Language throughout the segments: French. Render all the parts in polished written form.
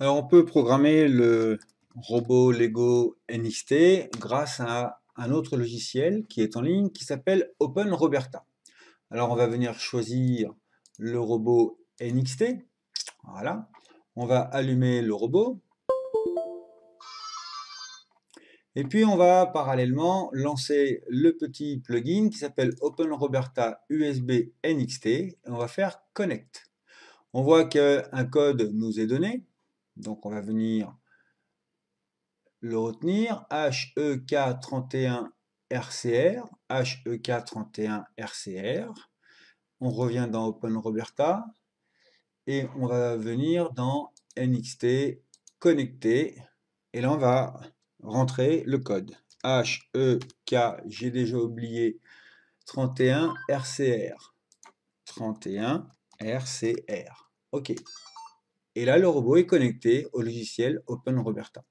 Alors, on peut programmer le robot Lego NXT grâce à un autre logiciel qui est en ligne qui s'appelle OpenRoberta. Alors, on va venir choisir le robot NXT. Voilà. On va allumer le robot. Et puis, on va parallèlement lancer le petit plugin qui s'appelle OpenRoberta USB NXT. Et on va faire Connect. On voit qu'un code nous est donné. Donc, on va venir le retenir, HEK31RCR, HEK31RCR. On revient dans OpenRoberta et on va venir dans NXT connecter. Et là, on va rentrer le code. HEK, j'ai déjà oublié, 31RCR. 31RCR. OK. Et là, le robot est connecté au logiciel OpenRoberta.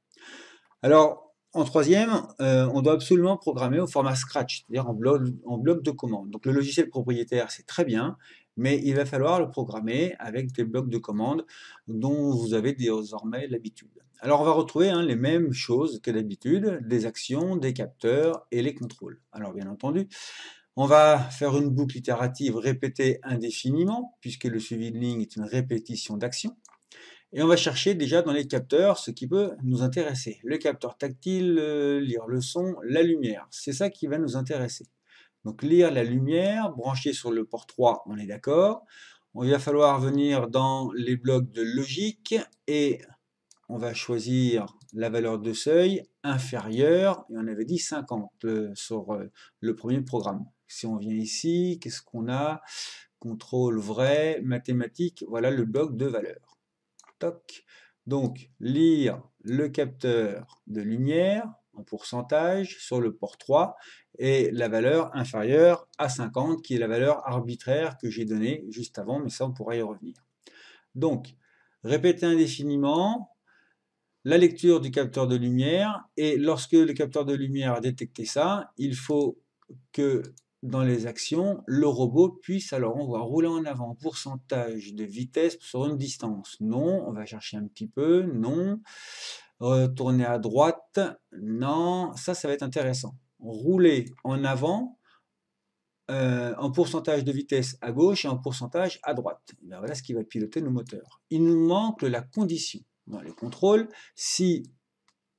Alors, en troisième, on doit absolument programmer au format Scratch, c'est-à-dire en bloc de commande. Donc le logiciel propriétaire, c'est très bien, mais il va falloir le programmer avec des blocs de commande dont vous avez désormais l'habitude. Alors on va retrouver les mêmes choses que d'habitude, des actions, des capteurs et les contrôles. Alors bien entendu, on va faire une boucle itérative répétée indéfiniment, puisque le suivi de ligne est une répétition d'actions. Et on va chercher déjà dans les capteurs ce qui peut nous intéresser. Le capteur tactile, lire le son, la lumière. C'est ça qui va nous intéresser. Donc lire la lumière, brancher sur le port 3, on est d'accord. Il va falloir venir dans les blocs de logique et on va choisir la valeur de seuil inférieure, et on avait dit 50 sur le premier programme. Si on vient ici, qu'est-ce qu'on a? Contrôle vrai, mathématiques, voilà le bloc de valeur. Toc. Donc, lire le capteur de lumière en pourcentage sur le port 3 et la valeur inférieure à 50 qui est la valeur arbitraire que j'ai donnée juste avant, mais ça on pourra y revenir. Donc, répéter indéfiniment la lecture du capteur de lumière et lorsque le capteur de lumière a détecté ça, il faut que dans les actions, le robot puisse, alors on va rouler en avant, pourcentage de vitesse sur une distance, non, on va chercher un petit peu, non, tourner à droite, non, ça va être intéressant. Rouler en avant, en pourcentage de vitesse à gauche et en pourcentage à droite. Et bien voilà ce qui va piloter nos moteurs. Il nous manque la condition dans les contrôles, si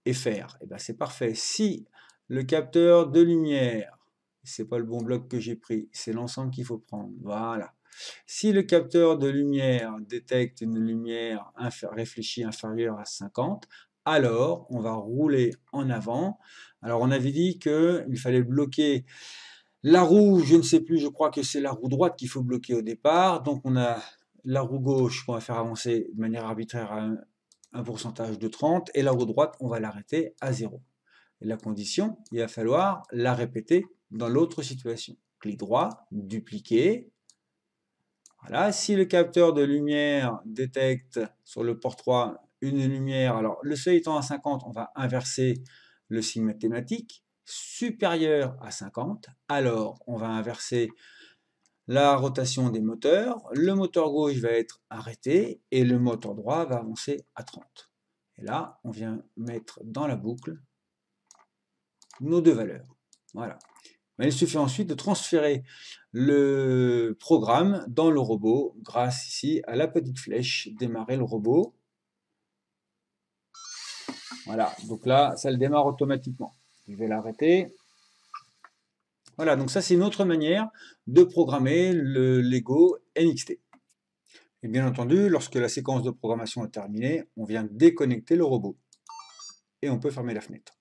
et faire, et bien c'est parfait. Si le capteur de lumière, c'est pas le bon bloc que j'ai pris, c'est l'ensemble qu'il faut prendre, voilà. Si le capteur de lumière détecte une lumière réfléchie inférieure à 50, alors on va rouler en avant. Alors on avait dit qu'il fallait bloquer la roue, je ne sais plus, je crois que c'est la roue droite qu'il faut bloquer au départ. Donc on a la roue gauche qu'on va faire avancer de manière arbitraire à un pourcentage de 30 et la roue droite, on va l'arrêter à 0. Et la condition, il va falloir la répéter dans l'autre situation. Clic droit, dupliquer. Voilà, si le capteur de lumière détecte sur le port 3 une lumière, alors le seuil étant à 50, on va inverser le signe mathématique, supérieur à 50, alors on va inverser la rotation des moteurs, le moteur gauche va être arrêté et le moteur droit va avancer à 30. Et là, on vient mettre dans la boucle nos deux valeurs. Voilà. Mais il suffit ensuite de transférer le programme dans le robot grâce ici à la petite flèche, démarrer le robot. Voilà, donc là, ça le démarre automatiquement. Je vais l'arrêter. Voilà, donc ça c'est une autre manière de programmer le Lego NXT. Et bien entendu, lorsque la séquence de programmation est terminée, on vient déconnecter le robot. Et on peut fermer la fenêtre.